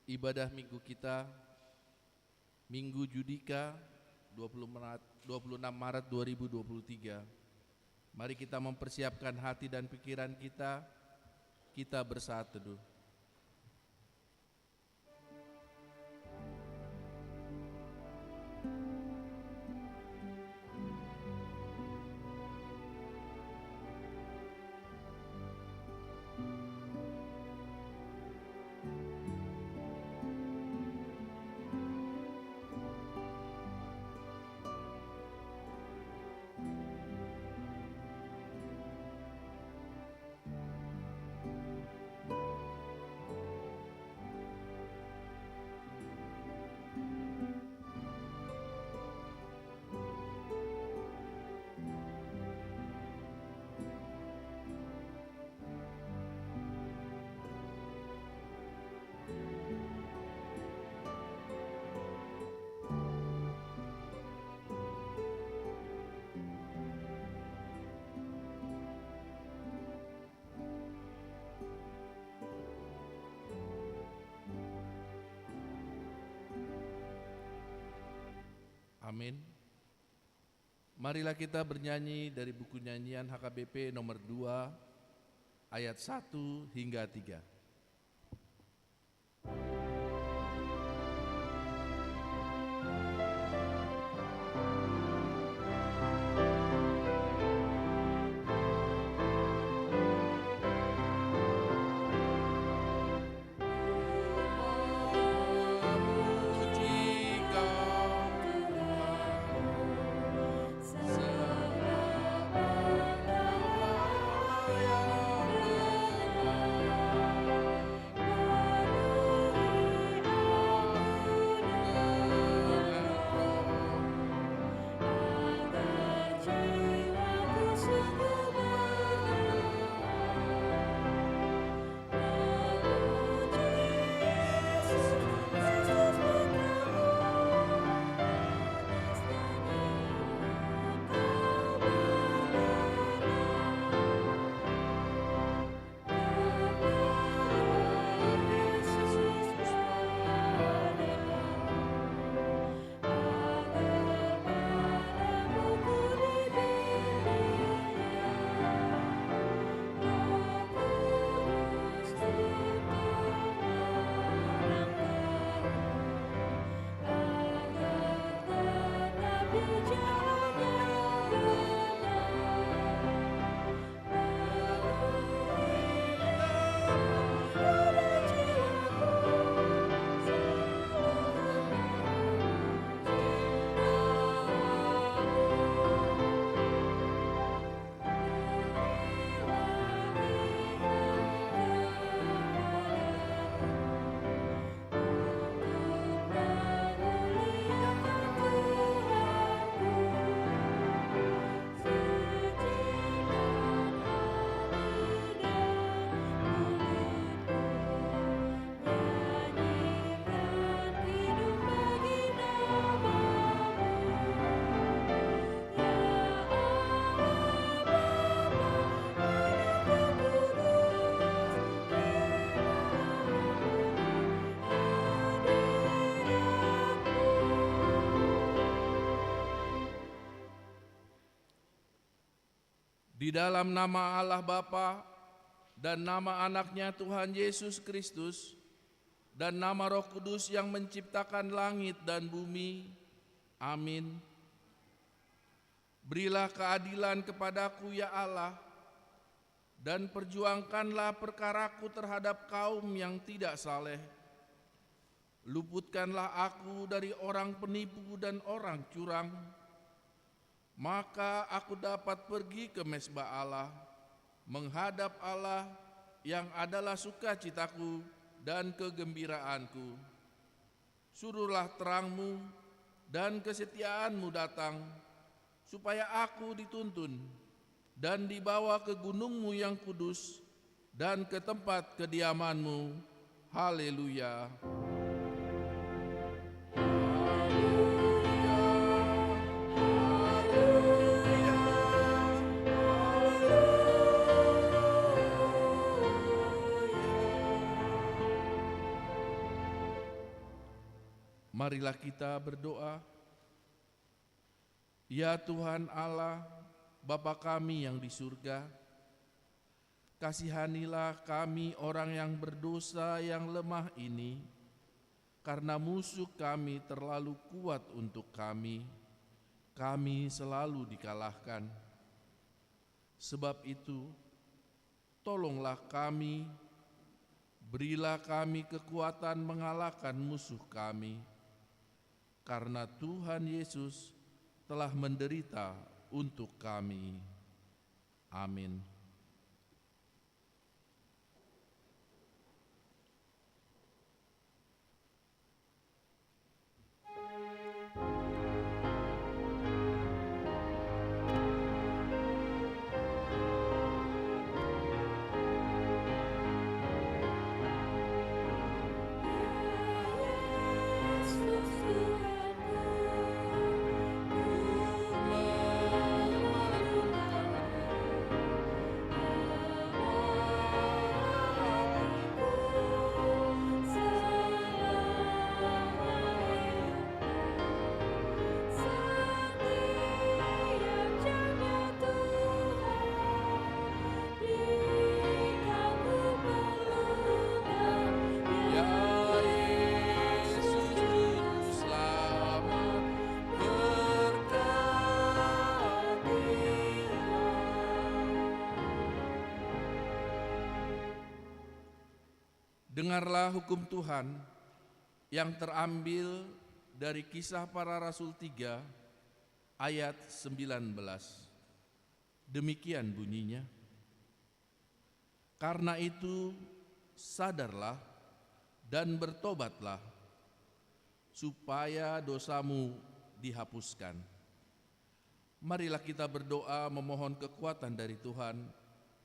Ibadah minggu kita, Minggu Judika 26 Maret 2023. Mari kita mempersiapkan hati dan pikiran kita bersaat teduh. Amin. Marilah kita bernyanyi dari buku nyanyian HKBP nomor 2 ayat 1 hingga 3. Di dalam nama Allah Bapa dan nama anaknya Tuhan Yesus Kristus dan nama Roh Kudus yang menciptakan langit dan bumi. Amin. Berilah keadilan kepadaku ya Allah, dan perjuangkanlah perkaraku terhadap kaum yang tidak saleh. Luputkanlah aku dari orang penipu dan orang curang, maka aku dapat pergi ke mezbah Allah, menghadap Allah yang adalah sukacitaku dan kegembiraanku. Suruhlah terangmu dan kesetiaanmu datang, supaya aku dituntun dan dibawa ke gunungmu yang kudus dan ke tempat kediamanmu. Haleluya. Marilah kita berdoa. Ya Tuhan Allah, Bapa kami yang di surga, kasihanilah kami orang yang berdosa yang lemah ini, karena musuh kami terlalu kuat untuk kami selalu dikalahkan. Sebab itu, tolonglah kami, berilah kami kekuatan mengalahkan musuh kami, karena Tuhan Yesus telah menderita untuk kami. Amin. Dengarlah hukum Tuhan yang terambil dari Kisah Para Rasul 3 ayat 19. Demikian bunyinya. Karena itu sadarlah dan bertobatlah, supaya dosamu dihapuskan. Marilah kita berdoa memohon kekuatan dari Tuhan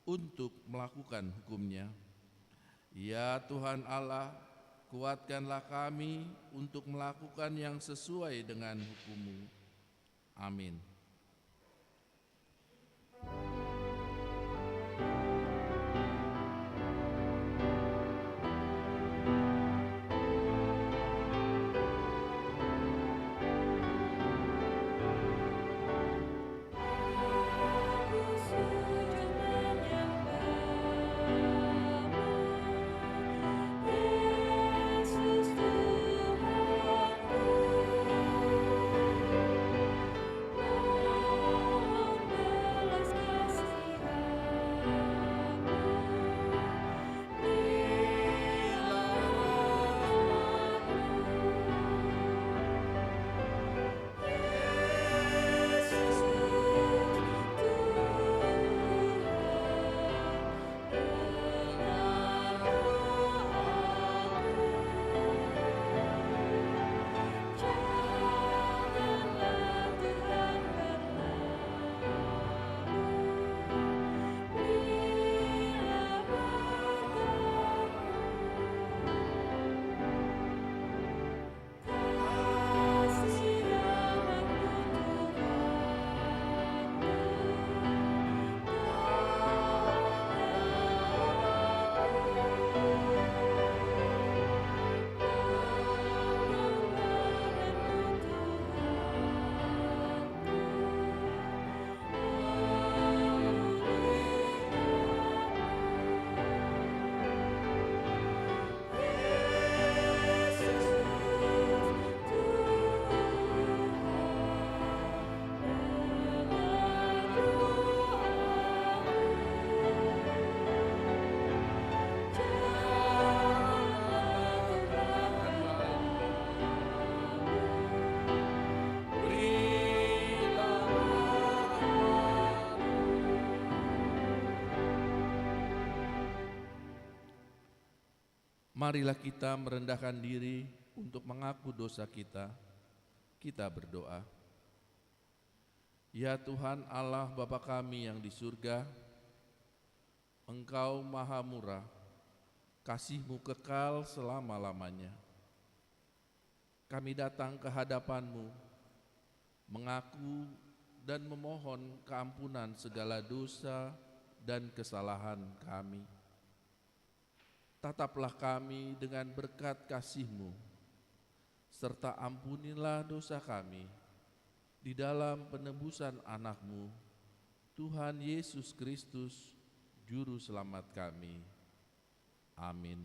untuk melakukan hukum-Nya. Ya Tuhan Allah, kuatkanlah kami untuk melakukan yang sesuai dengan hukum-Mu. Amin. Marilah kita merendahkan diri untuk mengaku dosa kita. Kita berdoa. Ya Tuhan Allah Bapa kami yang di surga, Engkau Maha Murah, kasih-Mu kekal selama-lamanya. Kami datang ke hadapan-Mu, mengaku dan memohon keampunan segala dosa dan kesalahan kami. Tataplah kami dengan berkat kasih-Mu, serta ampunilah dosa kami di dalam penebusan anak-Mu, Tuhan Yesus Kristus, Juru Selamat kami. Amin.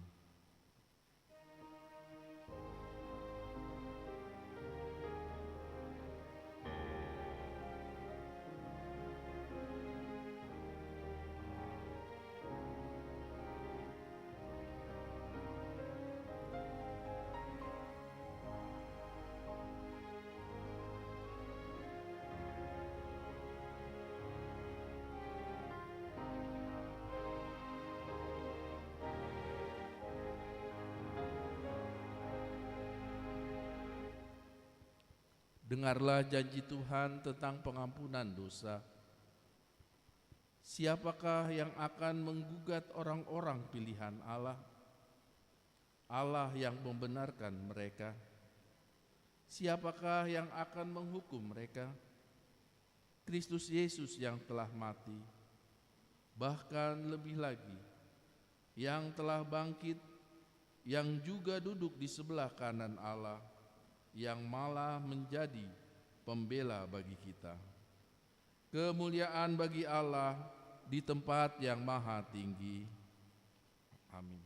Dengarlah janji Tuhan tentang pengampunan dosa. Siapakah yang akan menggugat orang-orang pilihan Allah? Allah yang membenarkan mereka. Siapakah yang akan menghukum mereka? Kristus Yesus yang telah mati, bahkan lebih lagi, yang telah bangkit, yang juga duduk di sebelah kanan Allah, yang malah menjadi pembela bagi kita. Kemuliaan bagi Allah di tempat yang maha tinggi. Amin.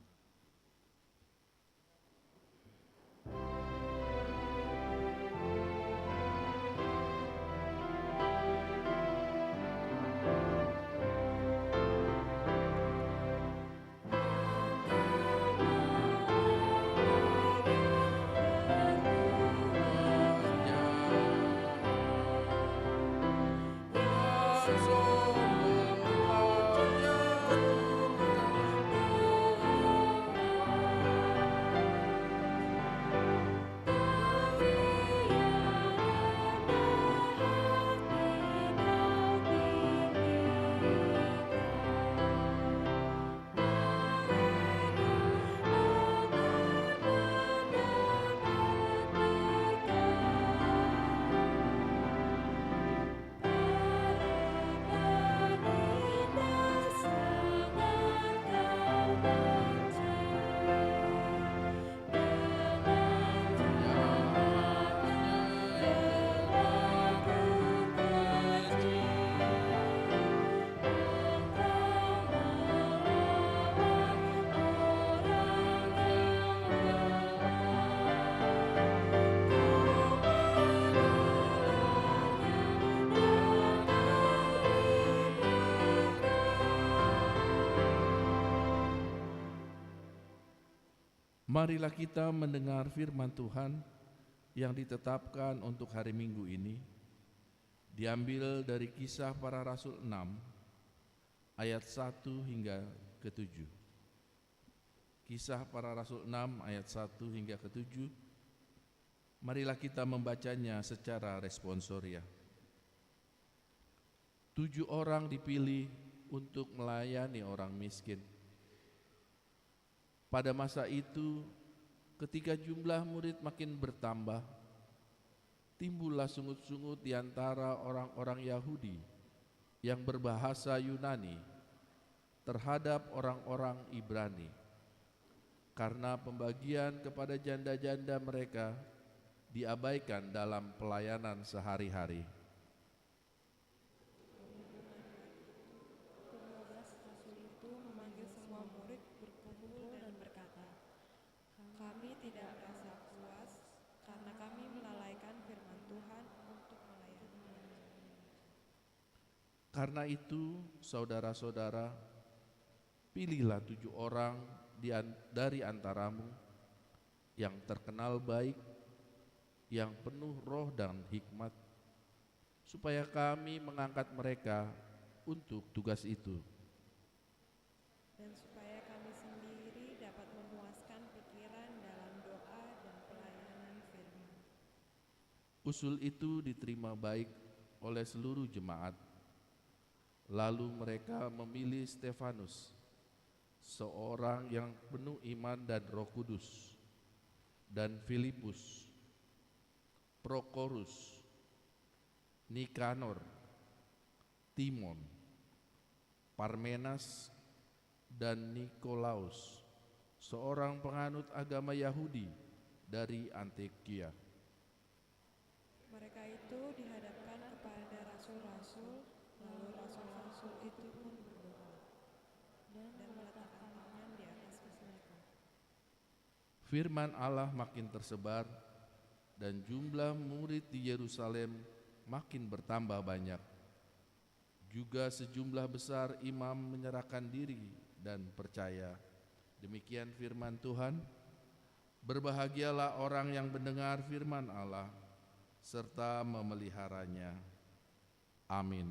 Marilah kita mendengar firman Tuhan yang ditetapkan untuk hari Minggu ini, diambil dari Kisah Para Rasul 6 ayat 1 hingga ke-7. Kisah Para Rasul 6 ayat 1 hingga ke-7. Marilah kita membacanya secara responsoria. 7 orang dipilih untuk melayani orang miskin. Pada masa itu, ketika jumlah murid makin bertambah, timbullah sungut-sungut di antara orang-orang Yahudi yang berbahasa Yunani terhadap orang-orang Ibrani, karena pembagian kepada janda-janda mereka diabaikan dalam pelayanan sehari-hari. Kami tidak merasa puas karena kami melalaikan firman Tuhan untuk melayani. Karena itu, saudara-saudara, pilihlah 7 orang dari antaramu yang terkenal baik, yang penuh roh dan hikmat, supaya kami mengangkat mereka untuk tugas itu. Dan supaya kami sendiri dapat memuaskan pikiran dalam doa dan pelayanan firman. Usul itu diterima baik oleh seluruh jemaat. Lalu mereka memilih Stefanus, seorang yang penuh iman dan Roh Kudus, dan Filipus, Prokorus, Nikanor, Timon, Parmenas, dan Nikolaus, seorang penganut agama Yahudi dari Antiokhia. Mereka itu dihadapkan kepada rasul-rasul, lalu rasul-rasul itu pun berdoa dan meletakkan tangan di atas mereka. Firman Allah makin tersebar dan jumlah murid di Yerusalem makin bertambah banyak. Juga sejumlah besar imam menyerahkan diri dan percaya. Demikian firman Tuhan. Berbahagialah orang yang mendengar firman Allah serta memeliharanya. Amin.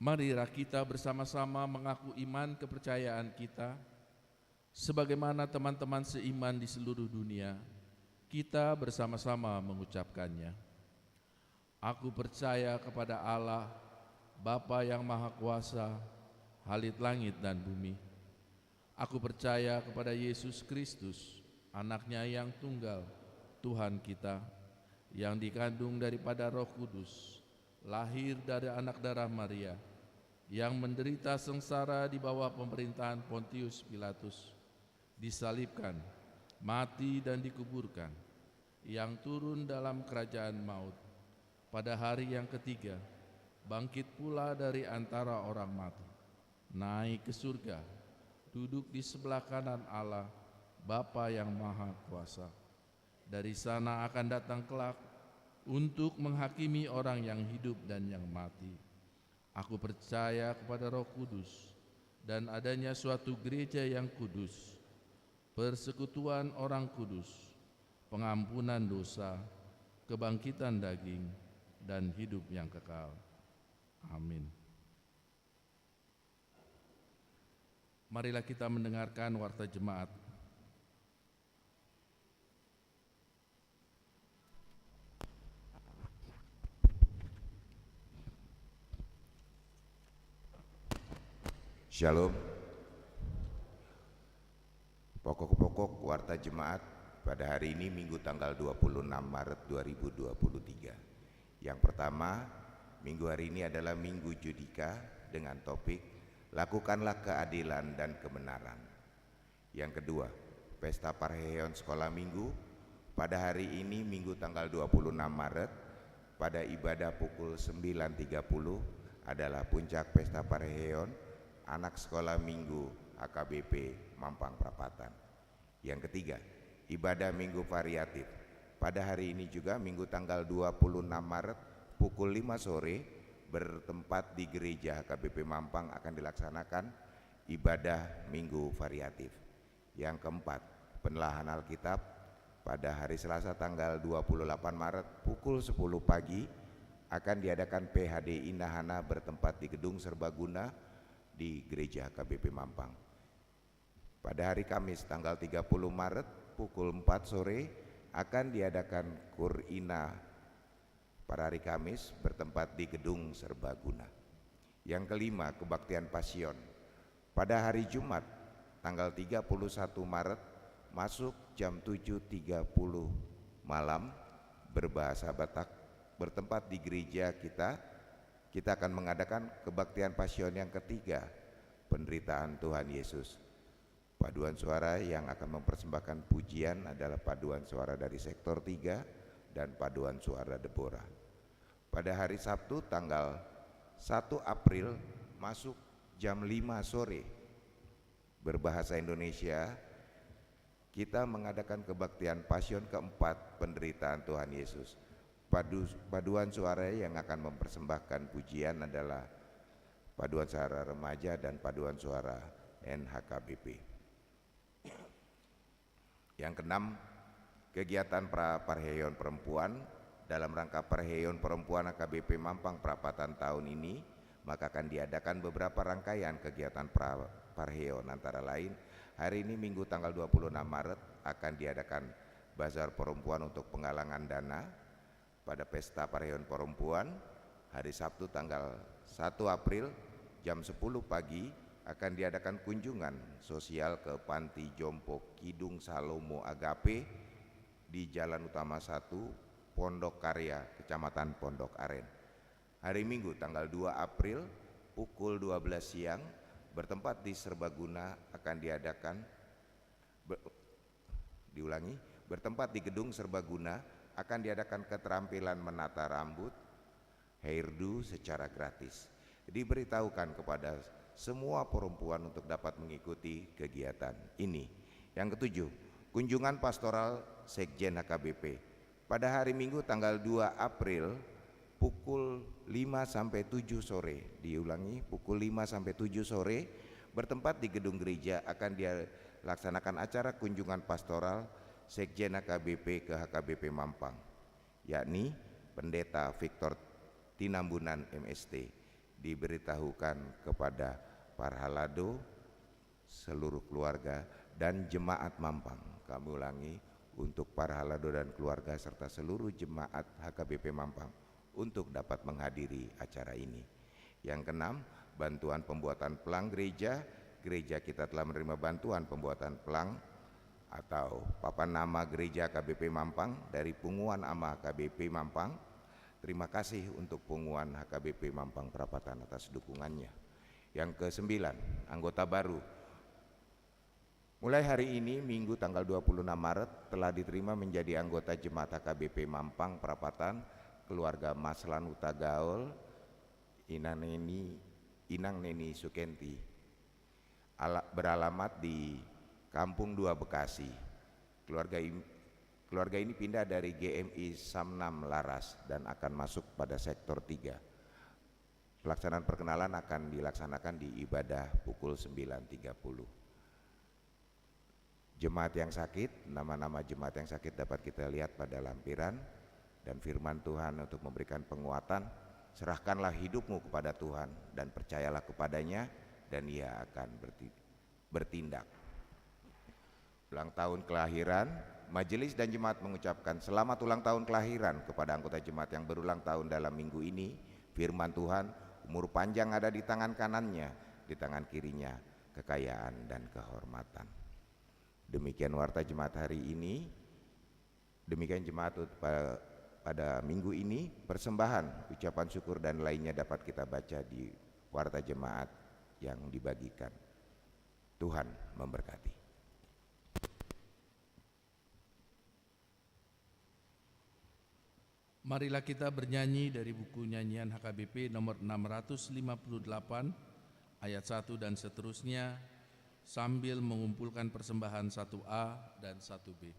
Marilah kita bersama-sama mengaku iman kepercayaan kita, sebagaimana teman-teman seiman di seluruh dunia, kita bersama-sama mengucapkannya. Aku percaya kepada Allah, Bapa yang Maha Kuasa, Halik langit dan bumi. Aku percaya kepada Yesus Kristus, Anaknya yang tunggal, Tuhan kita, yang dikandung daripada Roh Kudus, lahir dari anak darah Maria, yang menderita sengsara di bawah pemerintahan Pontius Pilatus, disalibkan, mati dan dikuburkan, yang turun dalam kerajaan maut, pada hari yang ketiga, bangkit pula dari antara orang mati, naik ke surga, duduk di sebelah kanan Allah, Bapa yang Maha Kuasa. Dari sana akan datang kelak untuk menghakimi orang yang hidup dan yang mati. Aku percaya kepada Roh Kudus dan adanya suatu gereja yang kudus, persekutuan orang kudus, pengampunan dosa, kebangkitan daging, dan hidup yang kekal. Amin. Marilah kita mendengarkan warta jemaat. Shalom. Pokok-pokok warta jemaat pada hari ini Minggu tanggal 26 Maret 2023. Yang pertama, minggu hari ini adalah Minggu Judika dengan topik Lakukanlah Keadilan dan Kebenaran. Yang kedua, Pesta Parheon Sekolah Minggu pada hari ini Minggu tanggal 26 Maret pada ibadah pukul 9.30 adalah puncak Pesta Parheon Anak Sekolah Minggu AKBP Mampang Perapatan. Yang ketiga, ibadah Minggu Variatif. Pada hari ini juga Minggu tanggal 26 Maret pukul 5 sore bertempat di gereja HKBP Mampang akan dilaksanakan ibadah Minggu Variatif. Yang keempat, penelahan Alkitab pada hari Selasa tanggal 28 Maret pukul 10 pagi akan diadakan PHD Indahana bertempat di Gedung Serbaguna di Gereja HKBP Mampang. Pada hari Kamis tanggal 30 Maret pukul 4 sore akan diadakan Kurina pada hari Kamis bertempat di Gedung Serbaguna. Yang kelima, kebaktian Pasion. Pada hari Jumat tanggal 31 Maret masuk jam 7.30 malam berbahasa Batak bertempat di gereja kita akan mengadakan kebaktian Pasion yang ketiga, penderitaan Tuhan Yesus. Paduan suara yang akan mempersembahkan pujian adalah paduan suara dari sektor 3 dan paduan suara Deborah. Pada hari Sabtu tanggal 1 April masuk jam 5 sore berbahasa Indonesia, kita mengadakan kebaktian Pasion keempat, penderitaan Tuhan Yesus. Paduan suara yang akan mempersembahkan pujian adalah paduan suara remaja dan paduan suara NHKBP. Yang keenam, kegiatan Parheyon Perempuan. Dalam rangka Parheyon Perempuan HKBP Mampang Perapatan tahun ini, maka akan diadakan beberapa rangkaian kegiatan Parheyon, antara lain hari ini Minggu tanggal 26 Maret akan diadakan Bazar Perempuan untuk penggalangan dana pada Pesta Parheyon Perempuan. Hari Sabtu tanggal 1 April jam 10 pagi akan diadakan kunjungan sosial ke Panti Jompo Kidung Salomo Agape di Jalan Utama 1, Pondok Karya, Kecamatan Pondok Aren. Hari Minggu tanggal 2 April pukul 12 siang bertempat di Serbaguna akan diadakan bertempat di Gedung Serbaguna akan diadakan keterampilan menata rambut, hairdo secara gratis. Diberitahukan kepada semua perempuan untuk dapat mengikuti kegiatan ini. Yang ketujuh, kunjungan pastoral Sekjen HKBP. Pada hari Minggu tanggal 2 April pukul 5 sampai 7 sore, diulangi pukul 5 sampai 7 sore bertempat di gedung gereja akan dilaksanakan acara kunjungan pastoral Sekjen HKBP ke HKBP Mampang, yakni Pendeta Victor Tinambunan MST. Diberitahukan kepada Parhalado, seluruh keluarga dan jemaat Mampang. Kami ulangi, untuk Parhalado dan keluarga serta seluruh jemaat HKBP Mampang untuk dapat menghadiri acara ini. Yang keenam, bantuan pembuatan pelang gereja. Gereja kita telah menerima bantuan pembuatan pelang atau papan nama gereja HKBP Mampang dari Punguan Ama HKBP Mampang. Terima kasih untuk Punguan HKBP Mampang Perapatan atas dukungannya. Yang kesembilan, anggota baru. Mulai hari ini Minggu tanggal 26 Maret telah diterima menjadi anggota Jemaat HKBP Mampang Perapatan keluarga Maslan Huta Gaul Inang Neni Sukenti, beralamat di Kampung 2 Bekasi. Keluarga ini pindah dari GMI Samnam Laras dan akan masuk pada sektor 3. Pelaksanaan perkenalan akan dilaksanakan di ibadah pukul 9.30. Jemaat yang sakit, nama-nama jemaat yang sakit dapat kita lihat pada lampiran, dan firman Tuhan untuk memberikan penguatan. Serahkanlah hidupmu kepada Tuhan dan percayalah kepadanya dan Ia akan bertindak. Ulang tahun kelahiran, majelis dan jemaat mengucapkan selamat ulang tahun kelahiran kepada anggota jemaat yang berulang tahun dalam minggu ini. Firman Tuhan, umur panjang ada di tangan kanannya, di tangan kirinya kekayaan dan kehormatan. Demikian warta jemaat hari ini. Demikian jemaat pada minggu ini. Persembahan, ucapan syukur dan lainnya dapat kita baca di warta jemaat yang dibagikan. Tuhan memberkati. Marilah kita bernyanyi dari buku nyanyian HKBP nomor 658 ayat 1 dan seterusnya sambil mengumpulkan persembahan 1A dan 1B.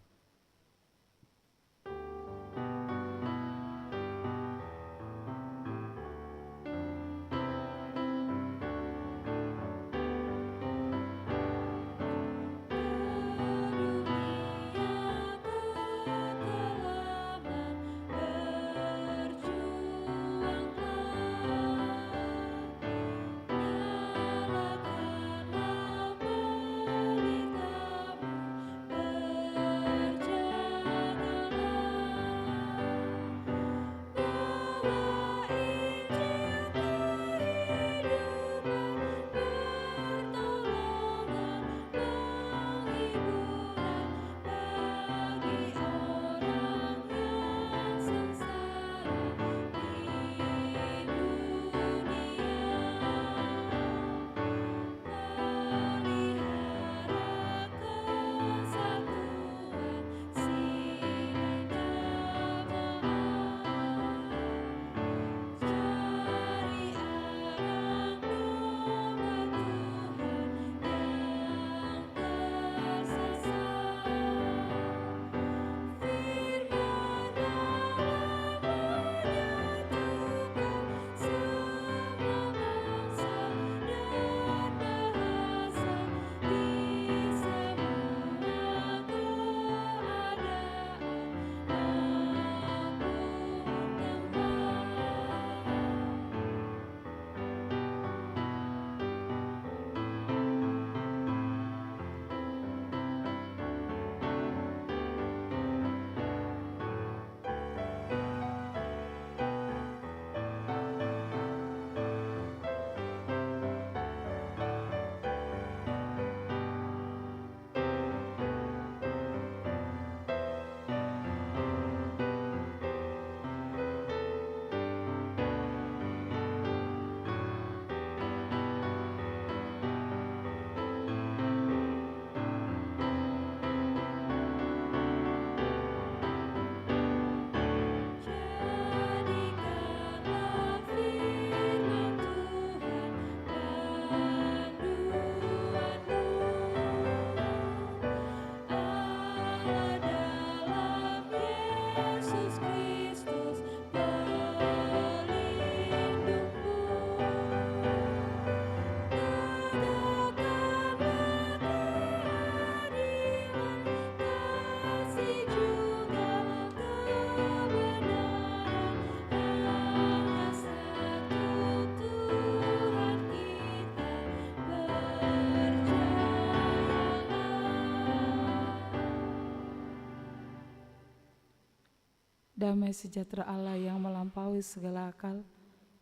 Damai sejahtera Allah yang melampaui segala akal,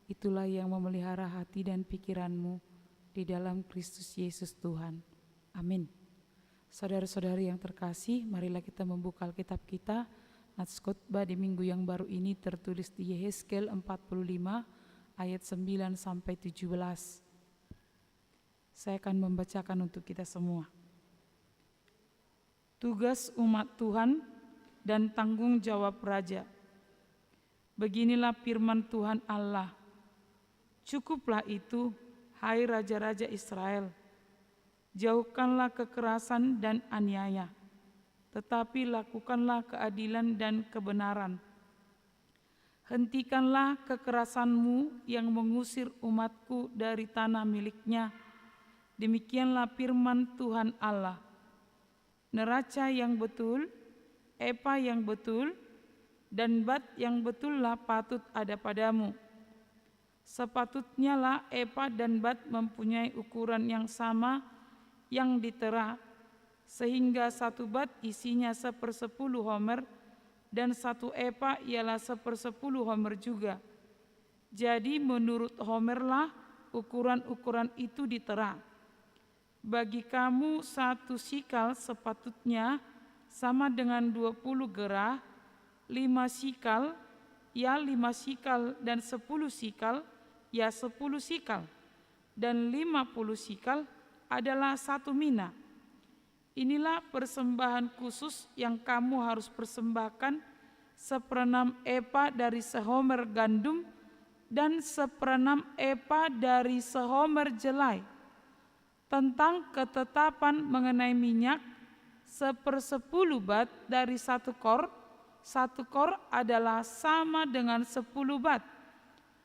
itulah yang memelihara hati dan pikiranmu di dalam Kristus Yesus Tuhan. Amin. Saudara-saudari yang terkasih, marilah kita membuka Alkitab kita. Nats khotbah di minggu yang baru ini tertulis di Yehezkel 45 ayat 9 sampai 17. Saya akan membacakan untuk kita semua. Tugas umat Tuhan dan tanggung jawab raja. Beginilah firman Tuhan Allah. Cukuplah itu, hai raja-raja Israel. Jauhkanlah kekerasan dan aniaya, tetapi lakukanlah keadilan dan kebenaran. Hentikanlah kekerasanmu yang mengusir umatku dari tanah miliknya. Demikianlah firman Tuhan Allah. Neraca yang betul, epa yang betul, dan bat yang betullah patut ada padamu. Sepatutnya lah epa dan bat mempunyai ukuran yang sama yang ditera, sehingga satu bat isinya 1/10 homer, dan satu epa ialah 1/10 homer juga. Jadi menurut homerlah ukuran-ukuran itu ditera. Bagi kamu 1 sikal sepatutnya sama dengan 20 gerah, 5 sikal, ya 5 sikal, dan 10 sikal, ya 10 sikal, dan 50 sikal adalah 1 mina. Inilah persembahan khusus yang kamu harus persembahkan: 1/6 epa dari sehomer gandum dan 1/6 epa dari sehomer jelai. Tentang ketetapan mengenai minyak, 1/10 bat dari 1 kor. 1 kor adalah sama dengan 10 bat.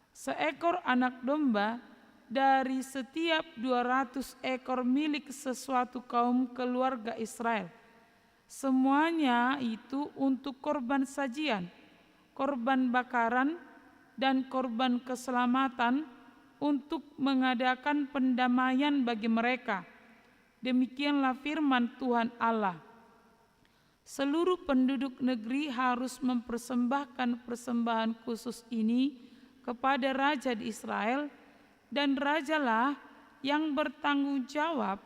Seekor anak domba dari setiap 200 ekor milik sesuatu kaum keluarga Israel. Semuanya itu untuk korban sajian, korban bakaran, dan korban keselamatan untuk mengadakan pendamaian bagi mereka. Demikianlah firman Tuhan Allah. Seluruh penduduk negeri harus mempersembahkan persembahan khusus ini kepada raja di Israel, dan rajalah yang bertanggung jawab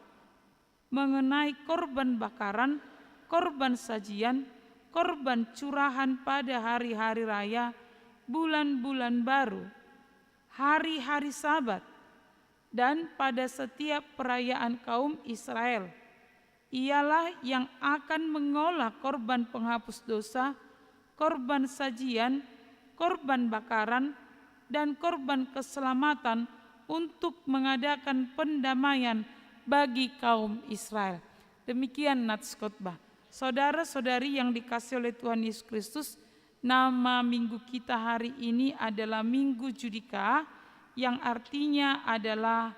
mengenai korban bakaran, korban sajian, korban curahan pada hari-hari raya, bulan-bulan baru, hari-hari Sabat, dan pada setiap perayaan kaum Israel. Ialah yang akan mengolah korban penghapus dosa, korban sajian, korban bakaran, dan korban keselamatan untuk mengadakan pendamaian bagi kaum Israel. Demikian nats khotbah. Saudara-saudari yang dikasihi oleh Tuhan Yesus Kristus, nama minggu kita hari ini adalah Minggu Judika, yang artinya adalah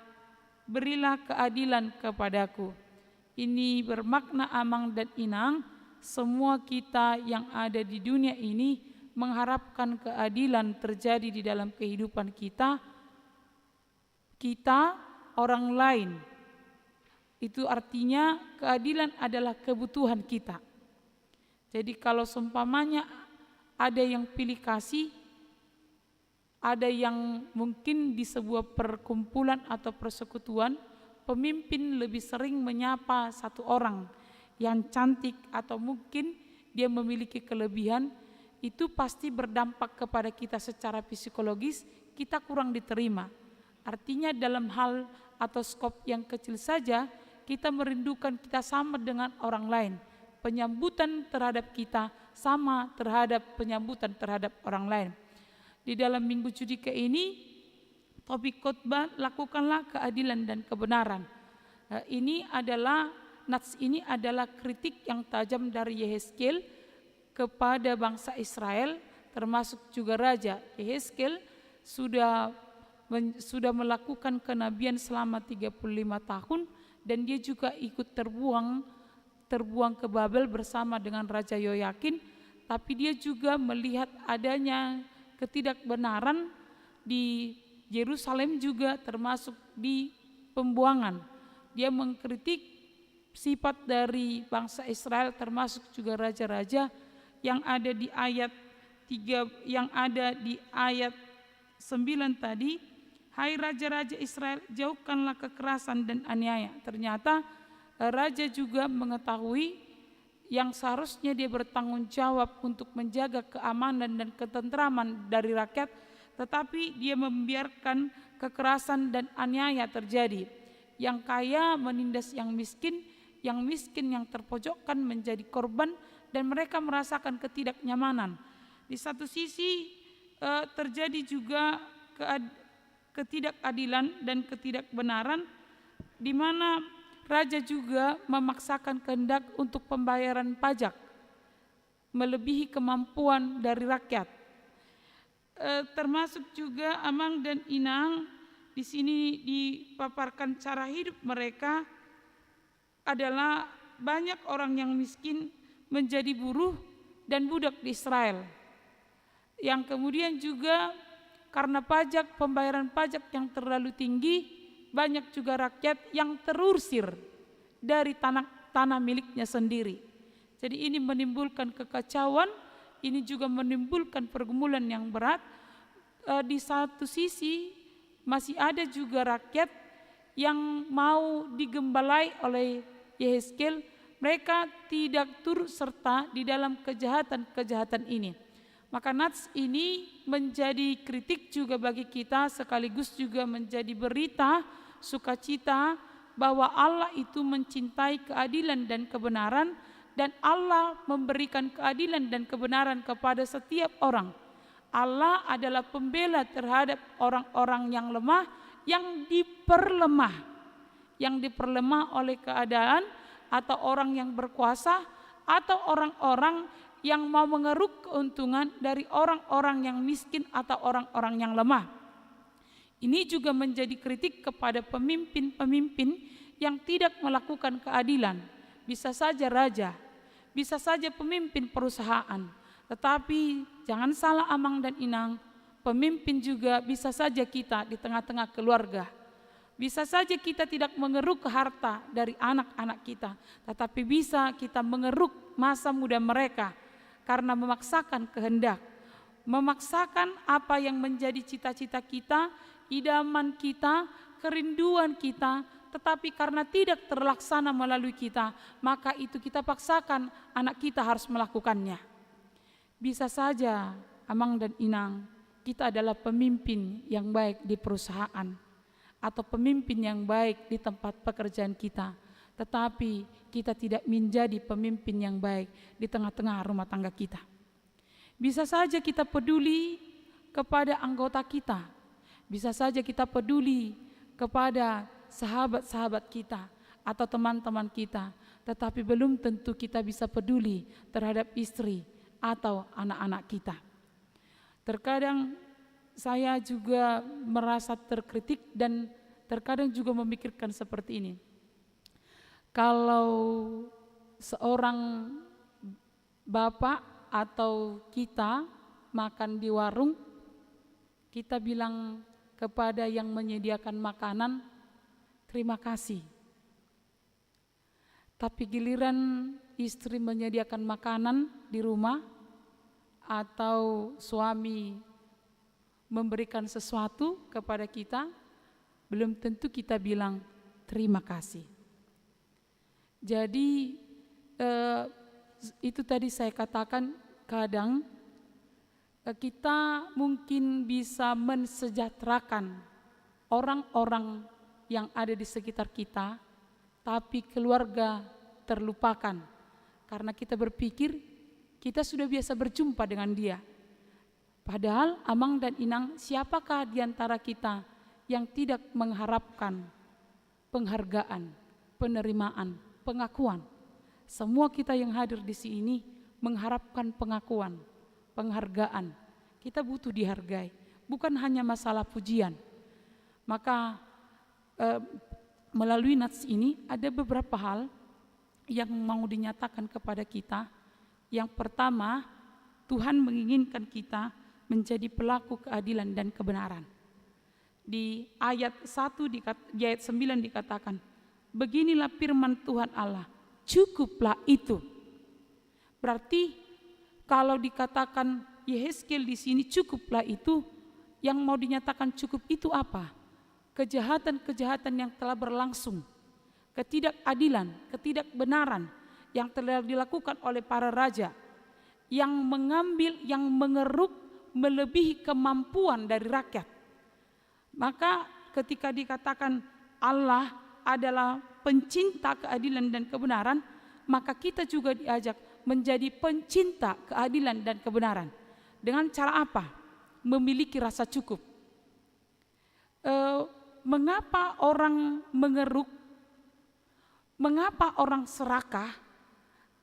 berilah keadilan kepadaku. Ini bermakna amang dan inang, semua kita yang ada di dunia ini mengharapkan keadilan terjadi di dalam kehidupan kita, orang lain. Itu artinya keadilan adalah kebutuhan kita. Jadi kalau seumpamanya ada yang pilih kasih, ada yang mungkin di sebuah perkumpulan atau persekutuan, pemimpin lebih sering menyapa satu orang yang cantik atau mungkin dia memiliki kelebihan, itu pasti berdampak kepada kita secara psikologis, kita kurang diterima. Artinya dalam hal atau skop yang kecil saja, kita merindukan kita sama dengan orang lain. Penyambutan terhadap kita sama terhadap penyambutan terhadap orang lain. Di dalam Minggu Judika ini, topik khotbah lakukanlah keadilan dan kebenaran. Nats ini adalah kritik yang tajam dari Yehezkel kepada bangsa Israel, termasuk juga raja. Yehezkel sudah melakukan kenabian selama 35 tahun, dan dia juga ikut terbuang ke Babel bersama dengan Raja Yoyakin, tapi dia juga melihat adanya ketidakbenaran di Yerusalem juga termasuk di pembuangan. Dia mengkritik sifat dari bangsa Israel termasuk juga raja-raja yang ada di ayat yang ada di ayat 9 tadi, hai raja-raja Israel, jauhkanlah kekerasan dan aniaya. Ternyata raja juga mengetahui yang seharusnya dia bertanggung jawab untuk menjaga keamanan dan ketentraman dari rakyat, tetapi dia membiarkan kekerasan dan aniaya terjadi. Yang kaya menindas yang miskin yang terpojokkan menjadi korban, dan mereka merasakan ketidaknyamanan. Di satu sisi terjadi juga ketidakadilan dan ketidakbenaran, di mana raja juga memaksakan kehendak untuk pembayaran pajak melebihi kemampuan dari rakyat. Termasuk juga Amang dan Inang, di sini dipaparkan cara hidup mereka adalah banyak orang yang miskin menjadi buruh dan budak di Israel. Yang kemudian juga karena pembayaran pajak yang terlalu tinggi, banyak juga rakyat yang terusir dari tanah miliknya sendiri. Jadi ini menimbulkan kekacauan, ini juga menimbulkan pergumulan yang berat. Di satu sisi masih ada juga rakyat yang mau digembalai oleh Yehezkiel, mereka tidak turut serta di dalam kejahatan-kejahatan ini. Maka nats ini menjadi kritik juga bagi kita, sekaligus juga menjadi berita sukacita bahwa Allah itu mencintai keadilan dan kebenaran, dan Allah memberikan keadilan dan kebenaran kepada setiap orang. Allah adalah pembela terhadap orang-orang yang lemah, yang diperlemah oleh keadaan, atau orang yang berkuasa, atau orang-orang yang mau mengeruk keuntungan dari orang-orang yang miskin atau orang-orang yang lemah. Ini juga menjadi kritik kepada pemimpin-pemimpin yang tidak melakukan keadilan. Bisa saja raja, bisa saja pemimpin perusahaan, tetapi jangan salah Amang dan Inang, pemimpin juga bisa saja kita di tengah-tengah keluarga. Bisa saja kita tidak mengeruk harta dari anak-anak kita, tetapi bisa kita mengeruk masa muda mereka karena memaksakan kehendak, memaksakan apa yang menjadi cita-cita kita, idaman kita, kerinduan kita, tetapi karena tidak terlaksana melalui kita, maka itu kita paksakan anak kita harus melakukannya. Bisa saja Amang dan Inang, kita adalah pemimpin yang baik di perusahaan atau pemimpin yang baik di tempat pekerjaan kita, tetapi kita tidak menjadi pemimpin yang baik di tengah-tengah rumah tangga kita. Bisa saja kita peduli kepada anggota kita, bisa saja kita peduli kepada sahabat-sahabat kita atau teman-teman kita, tetapi belum tentu kita bisa peduli terhadap istri atau anak-anak kita. Terkadang saya juga merasa terkritik dan terkadang juga memikirkan seperti ini. Kalau seorang bapak atau kita makan di warung, kita bilang kepada yang menyediakan makanan, terima kasih. Tapi giliran istri menyediakan makanan di rumah atau suami memberikan sesuatu kepada kita, belum tentu kita bilang terima kasih. Jadi itu tadi saya katakan, kadang kita mungkin bisa mensejahterakan orang-orang yang ada di sekitar kita, tapi keluarga terlupakan karena kita berpikir kita sudah biasa berjumpa dengan dia. Padahal Amang dan Inang, siapakah di antara kita yang tidak mengharapkan penghargaan, penerimaan, pengakuan? Semua kita yang hadir di sini mengharapkan pengakuan, penghargaan. Kita butuh dihargai, bukan hanya masalah pujian. Maka melalui nats ini ada beberapa hal yang mau dinyatakan kepada kita. Yang pertama, Tuhan menginginkan kita menjadi pelaku keadilan dan kebenaran. Di ayat 9 dikatakan, beginilah firman Tuhan Allah, cukuplah itu. Berarti kalau dikatakan Yehezkiel di sini cukuplah itu, yang mau dinyatakan cukup itu apa? Kejahatan-kejahatan yang telah berlangsung, ketidakadilan, ketidakbenaran yang telah dilakukan oleh para raja, yang mengambil, yang mengeruk melebihi kemampuan dari rakyat. Maka ketika dikatakan Allah adalah pencinta keadilan dan kebenaran, maka kita juga diajak menjadi pencinta keadilan dan kebenaran. Dengan cara apa? Memiliki rasa cukup. Mengapa orang mengeruk? Mengapa orang serakah?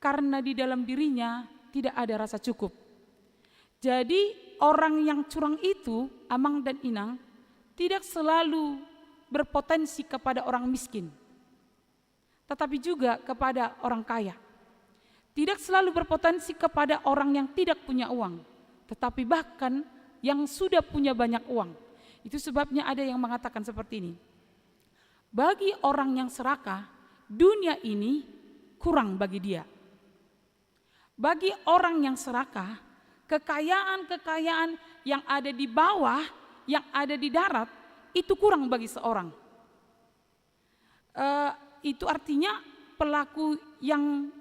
Karena di dalam dirinya tidak ada rasa cukup. Jadi orang yang curang itu, Amang dan Inang, tidak selalu berpotensi kepada orang miskin, tetapi juga kepada orang kaya. Tidak selalu berpotensi kepada orang yang tidak punya uang, tetapi bahkan yang sudah punya banyak uang. Itu sebabnya ada yang mengatakan seperti ini. Bagi orang yang serakah, dunia ini kurang bagi dia. Bagi orang yang serakah, kekayaan-kekayaan yang ada di bawah, yang ada di darat, itu kurang bagi seorang. Itu artinya pelaku yang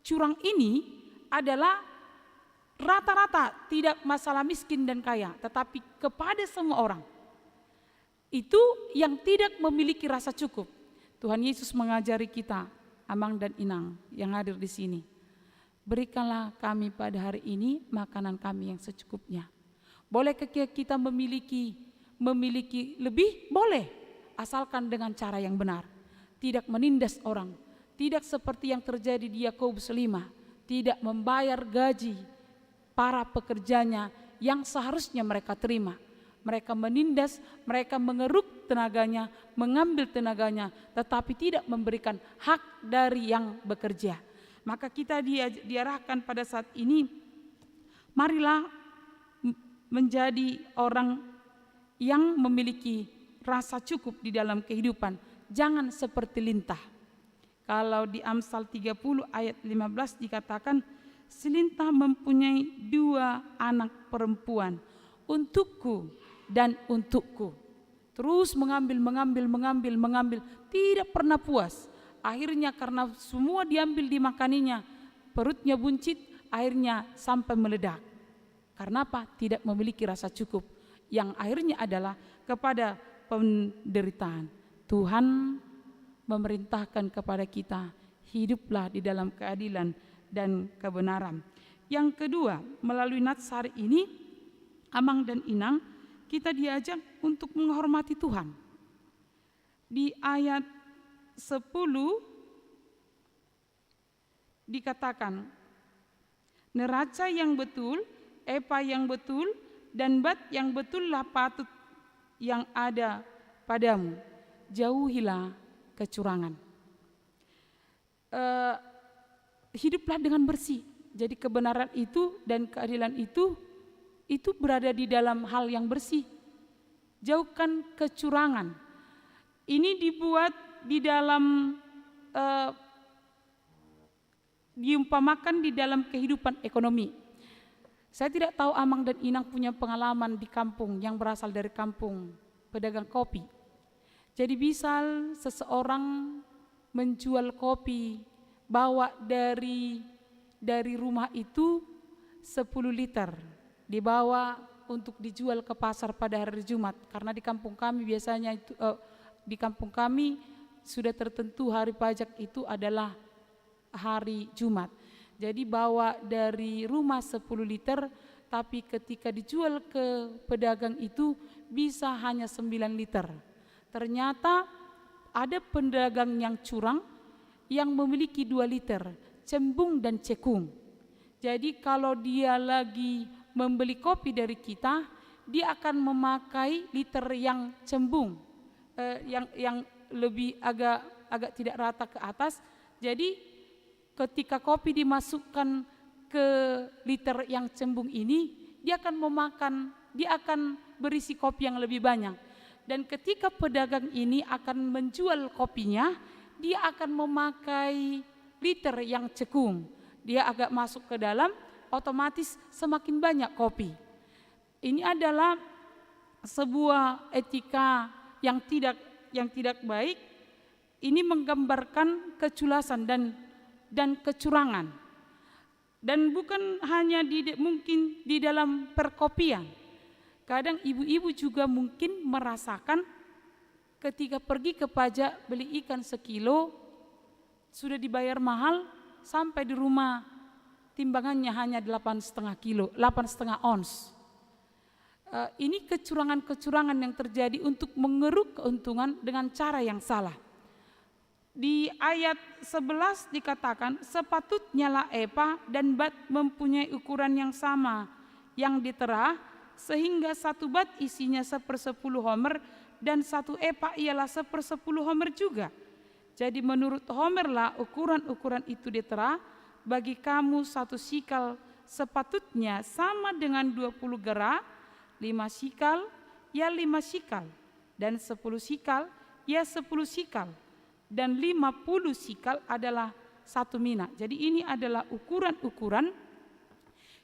curang ini adalah rata-rata tidak masalah miskin dan kaya, tetapi kepada semua orang. Itu yang tidak memiliki rasa cukup. Tuhan Yesus mengajari kita, Amang dan Inang yang hadir di sini. Berikanlah kami pada hari ini makanan kami yang secukupnya. Boleh kita memiliki lebih? Boleh, asalkan dengan cara yang benar. Tidak menindas orang, tidak seperti yang terjadi di Yakobus 5, tidak membayar gaji para pekerjanya yang seharusnya mereka terima. Mereka menindas, mereka mengeruk tenaganya, mengambil tenaganya, tetapi tidak memberikan hak dari yang bekerja. Maka kita diarahkan pada saat ini, marilah menjadi orang yang memiliki rasa cukup di dalam kehidupan. Jangan seperti lintah. Kalau di Amsal 30 ayat 15 dikatakan, selintah mempunyai 2 anak perempuan, untukku dan untukku. Terus mengambil, tidak pernah puas. Akhirnya karena semua diambil dimakaninya, perutnya buncit, akhirnya sampai meledak. Karena apa? Tidak memiliki rasa cukup, yang akhirnya adalah kepada penderitaan. Tuhan memerintahkan kepada kita, hiduplah di dalam keadilan dan kebenaran. Yang kedua, melalui Natsar ini, Amang dan Inang, kita diajak untuk menghormati Tuhan. Di ayat 10 dikatakan, neraca yang betul, epa yang betul, dan bat yang betullah patut yang ada padamu. Jauhilah kecurangan. Hiduplah dengan bersih. Jadi kebenaran itu dan keadilan itu berada di dalam hal yang bersih. Jauhkan kecurangan. Ini dibuat di dalam diumpamakan di dalam kehidupan ekonomi. Saya tidak tahu Amang dan Inang punya pengalaman di kampung yang berasal dari kampung pedagang kopi. Jadi bisa seseorang menjual kopi, bawa dari rumah itu 10 liter, dibawa untuk dijual ke pasar pada hari Jumat. Karena di kampung kami biasanya itu di kampung kami sudah tertentu hari pajak itu adalah hari Jumat. Jadi bawa dari rumah 10 liter, tapi ketika dijual ke pedagang itu bisa hanya 9 liter. Ternyata ada pedagang yang curang yang memiliki 2 liter, cembung dan cekung. Jadi kalau dia lagi membeli kopi dari kita, dia akan memakai liter yang cembung, yang lebih agak tidak rata ke atas. Jadi ketika kopi dimasukkan ke liter yang cembung ini, dia akan berisi kopi yang lebih banyak. Dan ketika pedagang ini akan menjual kopinya, dia akan memakai liter yang cekung. Dia agak masuk ke dalam, otomatis semakin banyak kopi. Ini adalah sebuah etika yang tidak baik. Ini menggambarkan keculasan dan kecurangan. Dan bukan hanya mungkin di dalam perkopian. Kadang ibu-ibu juga mungkin merasakan ketika pergi ke pajak beli ikan sekilo, sudah dibayar mahal, sampai di rumah timbangannya hanya 8,5 kilo, 8,5 ons. Ini kecurangan-kecurangan yang terjadi untuk mengeruk keuntungan dengan cara yang salah. Di ayat 11 dikatakan, sepatutnya lah epa dan bat mempunyai ukuran yang sama, yang diterah, sehingga satu bat isinya 1/10 homer, dan satu epa ialah 1/10 homer juga. Jadi menurut homer lah ukuran-ukuran itu diterah. Bagi kamu 1 sikal sepatutnya sama dengan 20 gera, 5 sikal ya 5 sikal, dan 10 sikal ya 10 sikal, dan 50 sikal adalah 1 mina. Jadi ini adalah ukuran-ukuran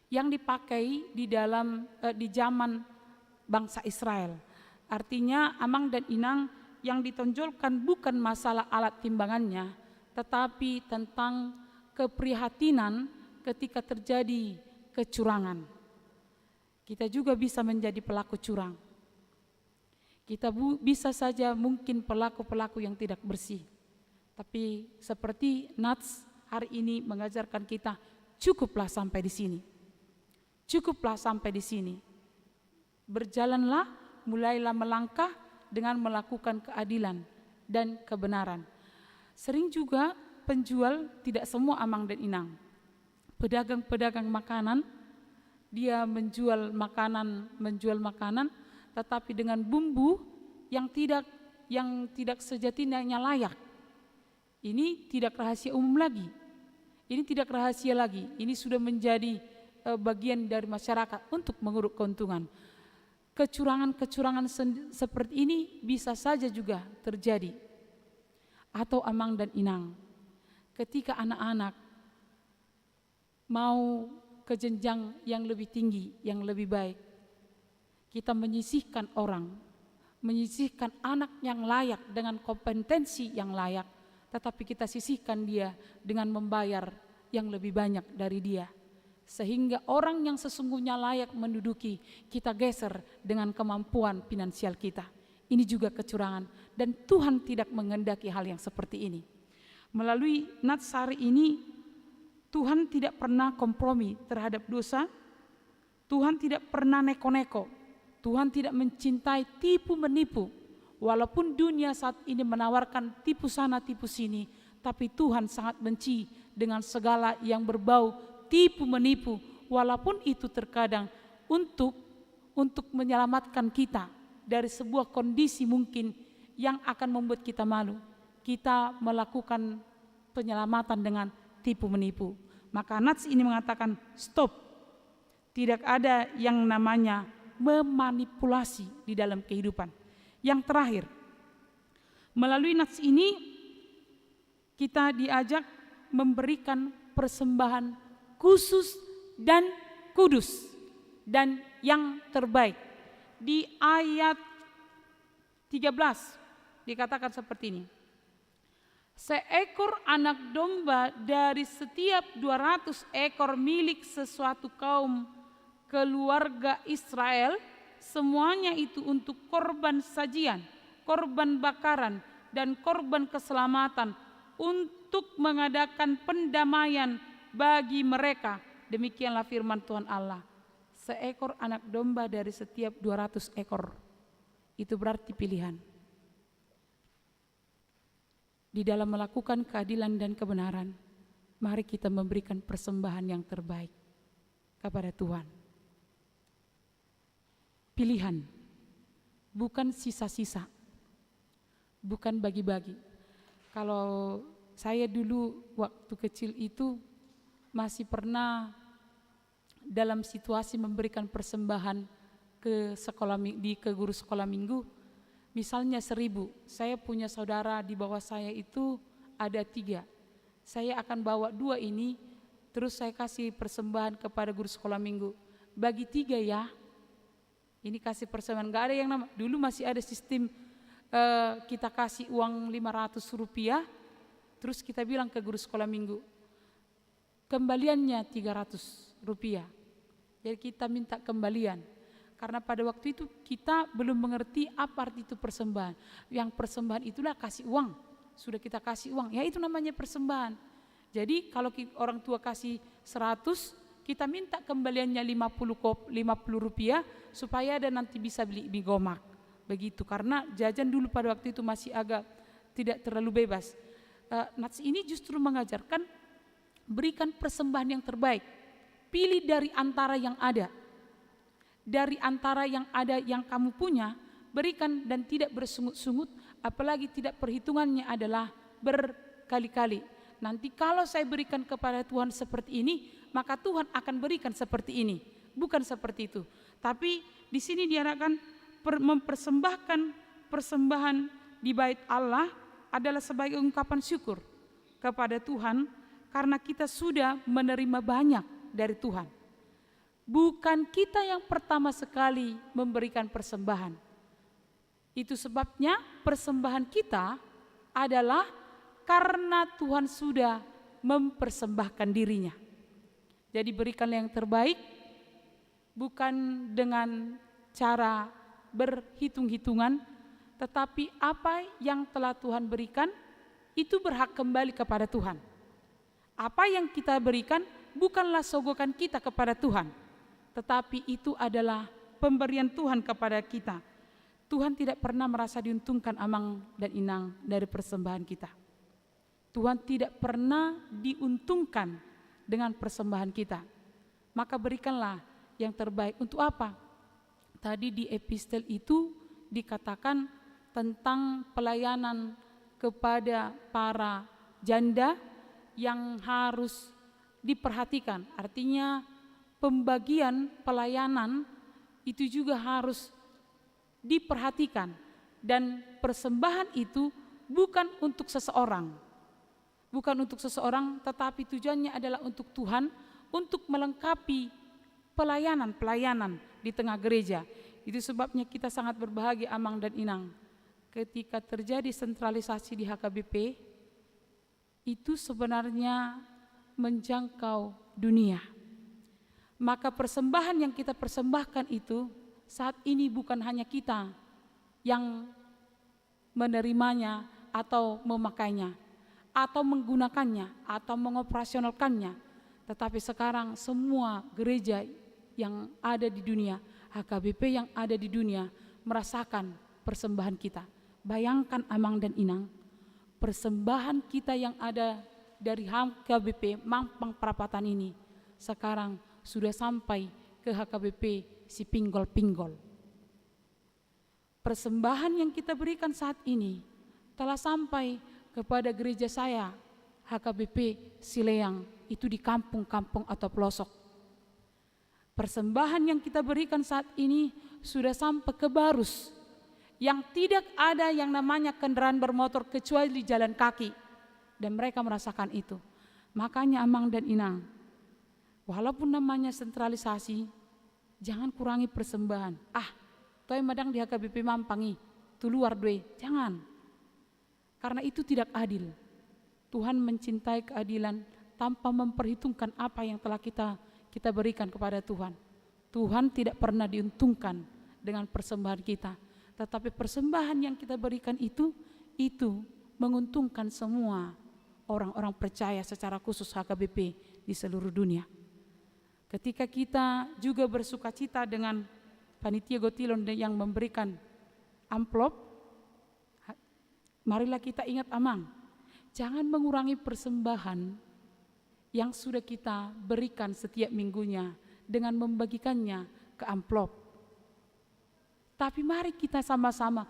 yang dipakai di zaman bangsa Israel. Artinya amang dan inang yang ditonjolkan bukan masalah alat timbangannya, tetapi tentang keprihatinan ketika terjadi kecurangan. Kita juga bisa menjadi pelaku curang. Kita bisa saja mungkin pelaku-pelaku yang tidak bersih. Tapi seperti Nats hari ini mengajarkan kita, cukuplah sampai di sini. Cukuplah sampai di sini. Berjalanlah, mulailah melangkah dengan melakukan keadilan dan kebenaran. Sering juga penjual, tidak semua amang dan inang, pedagang-pedagang makanan, dia menjual makanan tetapi dengan bumbu yang tidak sejatinya layak. Ini tidak rahasia umum lagi. Ini tidak rahasia lagi. Ini sudah menjadi bagian dari masyarakat untuk menguruk keuntungan. Kecurangan-kecurangan seperti ini bisa saja juga terjadi. Atau amang dan inang, ketika anak-anak mau ke jenjang yang lebih tinggi, yang lebih baik, kita menyisihkan menyisihkan anak yang layak dengan kompetensi yang layak, tetapi kita sisihkan dia dengan membayar yang lebih banyak dari dia. Sehingga orang yang sesungguhnya layak menduduki, kita geser dengan kemampuan finansial kita. Ini juga kecurangan, dan Tuhan tidak menghendaki hal yang seperti ini. Melalui Nats hari ini, Tuhan tidak pernah kompromi terhadap dosa. Tuhan tidak pernah neko-neko. Tuhan tidak mencintai tipu menipu. Walaupun dunia saat ini menawarkan tipu sana tipu sini, tapi Tuhan sangat benci dengan segala yang berbau tipu menipu, walaupun itu terkadang untuk menyelamatkan kita dari sebuah kondisi mungkin yang akan membuat kita malu. Kita melakukan penyelamatan dengan tipu menipu. Maka Nats ini mengatakan stop. Tidak ada yang namanya memanipulasi di dalam kehidupan. Yang terakhir, melalui Nats ini kita diajak memberikan persembahan khusus dan kudus dan yang terbaik. Di ayat 13 dikatakan seperti ini. Seekor anak domba dari setiap 200 ekor milik sesuatu kaum keluarga Israel, semuanya itu untuk korban sajian, korban bakaran, dan korban keselamatan, untuk mengadakan pendamaian bagi mereka. Demikianlah firman Tuhan Allah. Seekor anak domba dari setiap 200 ekor. Itu berarti pilihan. Di dalam melakukan keadilan dan kebenaran, mari kita memberikan persembahan yang terbaik kepada Tuhan. Pilihan, bukan sisa-sisa, bukan bagi-bagi. Kalau saya dulu waktu kecil itu masih pernah dalam situasi memberikan persembahan ke guru sekolah minggu. Misalnya 1.000, saya punya saudara di bawah saya itu ada 3. Saya akan bawa 2 ini terus saya kasih persembahan kepada guru sekolah minggu. Bagi 3 ya. Ini kasih persembahan, gak ada yang nama. Dulu masih ada sistem kita kasih uang 500 rupiah, terus kita bilang ke guru sekolah minggu, kembaliannya 300 rupiah. Jadi kita minta kembalian. Karena pada waktu itu kita belum mengerti apa arti itu persembahan. Yang persembahan itulah kasih uang. Sudah kita kasih uang, ya itu namanya persembahan. Jadi kalau orang tua kasih 100, kita minta kembaliannya 50 rupiah supaya ada nanti bisa beli mie gomak. Begitu, karena jajan dulu pada waktu itu masih agak tidak terlalu bebas. Nats ini justru mengajarkan berikan persembahan yang terbaik. Pilih dari antara yang ada. Dari antara yang ada yang kamu punya, berikan dan tidak bersungut-sungut, apalagi tidak perhitungannya adalah berkali-kali. Nanti kalau saya berikan kepada Tuhan seperti ini, maka Tuhan akan berikan seperti ini. Bukan seperti itu. Tapi di sini diarahkan mempersembahkan persembahan di bait Allah adalah sebagai ungkapan syukur kepada Tuhan karena kita sudah menerima banyak dari Tuhan. Bukan kita yang pertama sekali memberikan persembahan. Itu sebabnya persembahan kita adalah karena Tuhan sudah mempersembahkan dirinya. Jadi berikanlah yang terbaik, bukan dengan cara berhitung-hitungan, tetapi apa yang telah Tuhan berikan itu berhak kembali kepada Tuhan. Apa yang kita berikan bukanlah sogokan kita kepada Tuhan, tetapi itu adalah pemberian Tuhan kepada kita. Tuhan tidak pernah merasa diuntungkan amang dan inang dari persembahan kita. Tuhan tidak pernah diuntungkan dengan persembahan kita. Maka berikanlah yang terbaik. Untuk apa? Tadi di epistel itu dikatakan tentang pelayanan kepada para janda yang harus diperhatikan. Artinya pembagian pelayanan itu juga harus diperhatikan. Dan persembahan itu bukan untuk seseorang. Bukan untuk seseorang, tetapi tujuannya adalah untuk Tuhan, untuk melengkapi pelayanan-pelayanan di tengah gereja. Itu sebabnya kita sangat berbahagia amang dan inang. Ketika terjadi sentralisasi di HKBP, itu sebenarnya menjangkau dunia. Maka persembahan yang kita persembahkan itu saat ini bukan hanya kita yang menerimanya atau memakainya, atau menggunakannya, atau mengoperasionalkannya. Tetapi sekarang semua gereja yang ada di dunia, HKBP yang ada di dunia, merasakan persembahan kita. Bayangkan amang dan inang, persembahan kita yang ada dari HKBP Mampang Perapatan ini, sekarang sudah sampai ke HKBP si Pinggol-Pinggol. Persembahan yang kita berikan saat ini telah sampai kepada gereja saya, HKBP Sileang, itu di kampung-kampung atau pelosok. Persembahan yang kita berikan saat ini sudah sampai ke Barus, yang tidak ada yang namanya kendaraan bermotor kecuali jalan kaki. Dan mereka merasakan itu. Makanya amang dan inang, walaupun namanya sentralisasi, jangan kurangi persembahan. Toy madang di HKBP Mampangi, tu luar doi, jangan. Karena itu tidak adil. Tuhan mencintai keadilan tanpa memperhitungkan apa yang telah kita berikan kepada Tuhan. Tuhan tidak pernah diuntungkan dengan persembahan kita. Tetapi persembahan yang kita berikan itu menguntungkan semua orang-orang percaya secara khusus HKBP di seluruh dunia. Ketika kita juga bersukacita dengan panitia Gotilon yang memberikan amplop, marilah kita ingat amang, jangan mengurangi persembahan yang sudah kita berikan setiap minggunya dengan membagikannya ke amplop. Tapi mari kita sama-sama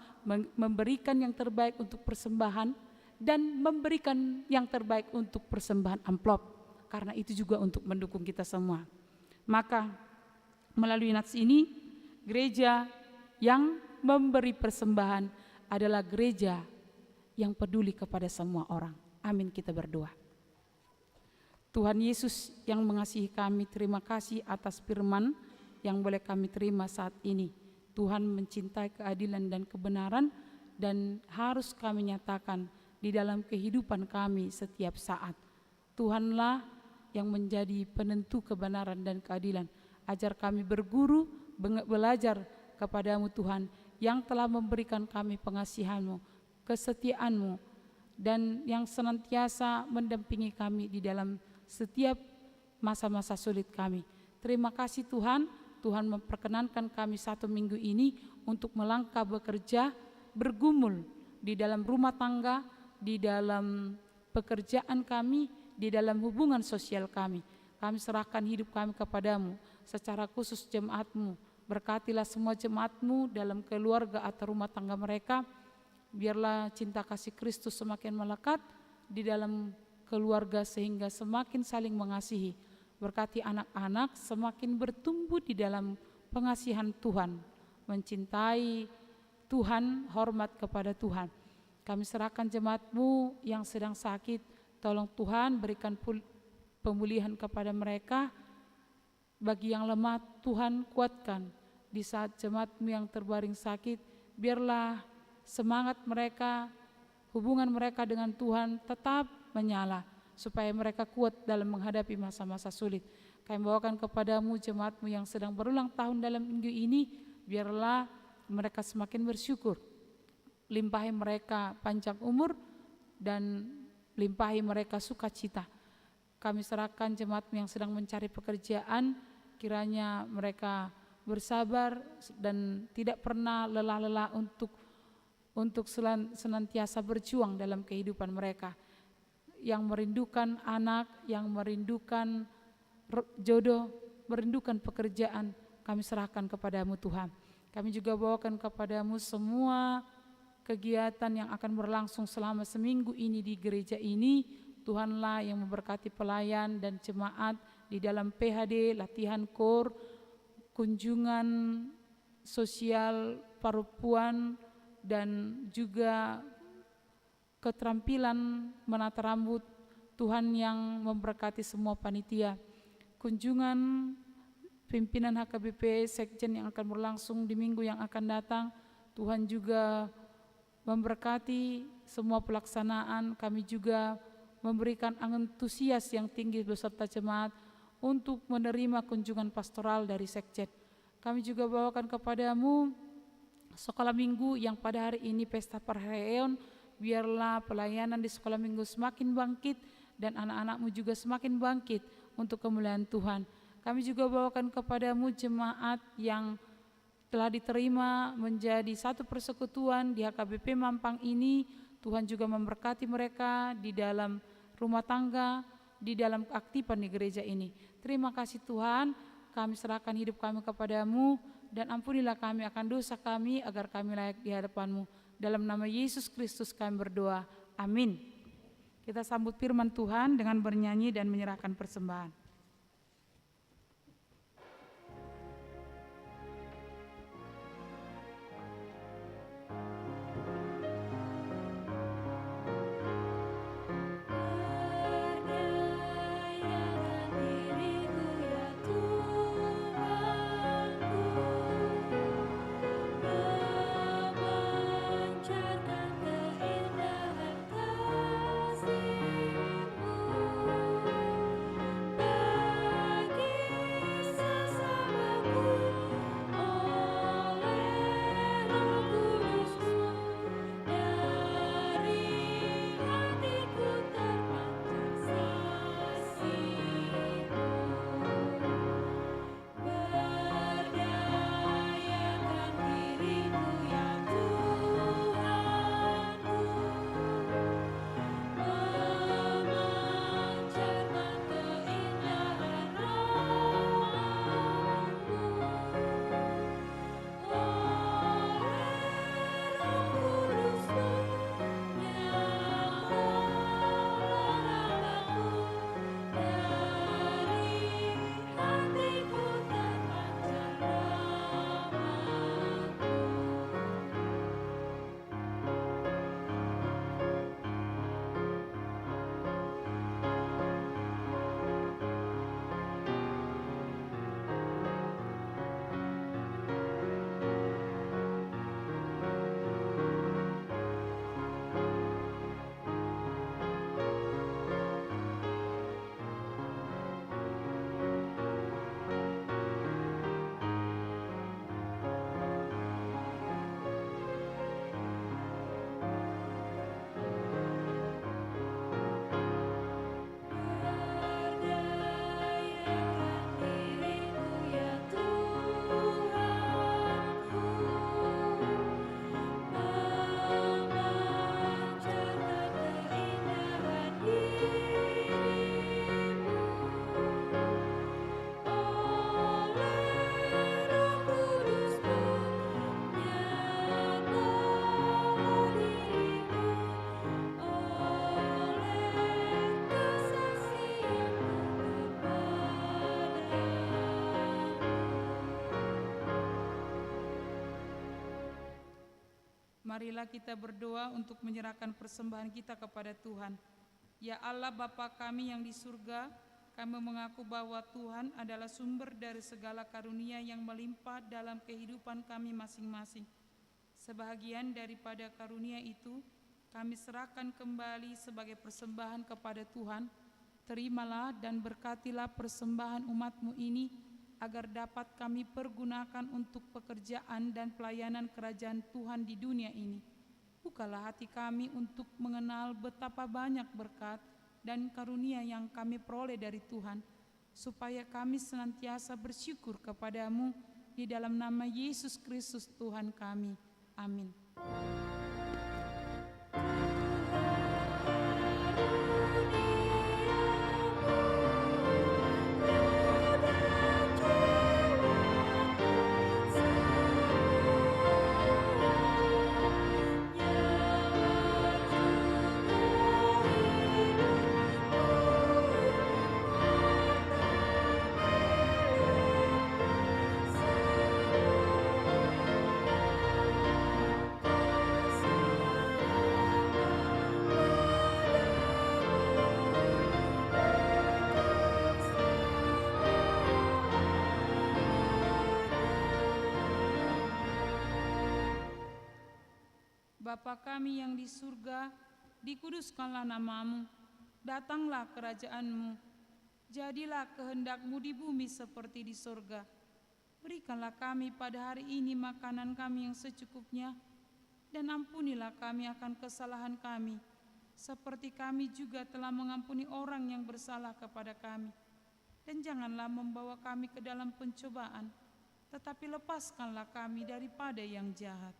memberikan yang terbaik untuk persembahan dan memberikan yang terbaik untuk persembahan amplop, karena itu juga untuk mendukung kita semua. Maka melalui nats ini, gereja yang memberi persembahan adalah gereja yang peduli kepada semua orang. Amin, kita berdoa. Tuhan Yesus yang mengasihi kami, terima kasih atas firman yang boleh kami terima saat ini. Tuhan mencintai keadilan dan kebenaran dan harus kami nyatakan di dalam kehidupan kami setiap saat. Tuhanlah yang menjadi penentu kebenaran dan keadilan. Ajar kami berguru, belajar kepadamu Tuhan, yang telah memberikan kami pengasihan-Mu, kesetiaan-Mu, dan yang senantiasa mendampingi kami di dalam setiap masa-masa sulit kami. Terima kasih Tuhan, Tuhan memperkenankan kami 1 minggu ini untuk melangkah bekerja, bergumul di dalam rumah tangga, di dalam pekerjaan kami, di dalam hubungan sosial kami. Kami serahkan hidup kami kepadamu, secara khusus jemaat-Mu. Berkatilah semua jemaat-Mu dalam keluarga atau rumah tangga mereka. Biarlah cinta kasih Kristus semakin melekat di dalam keluarga sehingga semakin saling mengasihi. Berkati anak-anak semakin bertumbuh di dalam pengasihan Tuhan, mencintai Tuhan, hormat kepada Tuhan. Kami serahkan jemaat-Mu yang sedang sakit, tolong Tuhan berikan pemulihan kepada mereka. Bagi yang lemah Tuhan kuatkan. Di saat jemaat-Mu yang terbaring sakit, biarlah semangat mereka, hubungan mereka dengan Tuhan tetap menyala, supaya mereka kuat dalam menghadapi masa-masa sulit. Kami bawakan kepadamu jemaat-Mu yang sedang berulang tahun dalam minggu ini, biarlah mereka semakin bersyukur. Limpahi mereka panjang umur dan limpahi mereka sukacita. Kami serahkan jemaat-Mu yang sedang mencari pekerjaan, kiranya mereka bersabar dan tidak pernah lelah-lelah untuk senantiasa berjuang dalam kehidupan mereka. Yang merindukan anak, yang merindukan jodoh, merindukan pekerjaan, kami serahkan kepadamu Tuhan. Kami juga bawakan kepadamu semua kegiatan yang akan berlangsung selama seminggu ini di gereja ini. Tuhanlah yang memberkati pelayan dan jemaat di dalam PHD, latihan KOR, kunjungan sosial perempuan, dan juga keterampilan menata rambut. Tuhan yang memberkati semua panitia. Kunjungan pimpinan HKBP Sekjen yang akan berlangsung di minggu yang akan datang, Tuhan juga memberkati semua pelaksanaan. Kami juga memberikan antusias yang tinggi beserta jemaat untuk menerima kunjungan pastoral dari Sekjen. Kami juga bawakan kepadamu sekolah minggu yang pada hari ini pesta perayaan. Biarlah pelayanan di sekolah minggu semakin bangkit dan anak-anak-Mu juga semakin bangkit untuk kemuliaan Tuhan. Kami juga bawakan kepadamu jemaat yang telah diterima menjadi satu persekutuan di HKBP Mampang ini. Tuhan juga memberkati mereka di dalam rumah tangga, di dalam keaktifan di gereja ini. Terima kasih Tuhan, kami serahkan hidup kami kepadamu dan ampunilah kami akan dosa kami agar kami layak di hadapan-Mu. Dalam nama Yesus Kristus kami berdoa, amin. Kita sambut firman Tuhan dengan bernyanyi dan menyerahkan persembahan. Memancarkan keindahan kasih-Mu. Marilah kita berdoa untuk menyerahkan persembahan kita kepada Tuhan. Ya Allah Bapa kami yang di surga, kami mengaku bahwa Tuhan adalah sumber dari segala karunia yang melimpah dalam kehidupan kami masing-masing. Sebahagian daripada karunia itu, kami serahkan kembali sebagai persembahan kepada Tuhan. Terimalah dan berkatilah persembahan umat-Mu ini, agar dapat kami pergunakan untuk pekerjaan dan pelayanan kerajaan Tuhan di dunia ini. Bukalah hati kami untuk mengenal betapa banyak berkat dan karunia yang kami peroleh dari Tuhan, supaya kami senantiasa bersyukur kepadamu di dalam nama Yesus Kristus Tuhan kami. Amin. Bapa kami yang di surga, dikuduskanlah nama-Mu, datanglah kerajaan-Mu, jadilah kehendak-Mu di bumi seperti di surga. Berikanlah kami pada hari ini makanan kami yang secukupnya, dan ampunilah kami akan kesalahan kami, seperti kami juga telah mengampuni orang yang bersalah kepada kami. Dan janganlah membawa kami ke dalam pencobaan, tetapi lepaskanlah kami daripada yang jahat.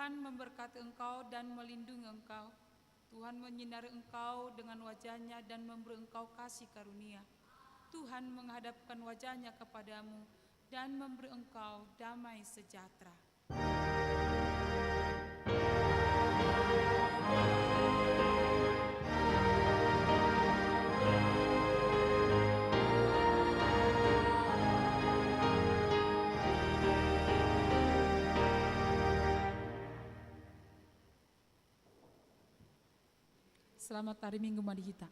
Tuhan memberkati engkau dan melindungi engkau. Tuhan menyinari engkau dengan wajah-Nya dan memberi engkau kasih karunia. Tuhan menghadapkan wajah-Nya kepadamu dan memberi engkau damai sejahtera. Selamat hari Minggu Madihita.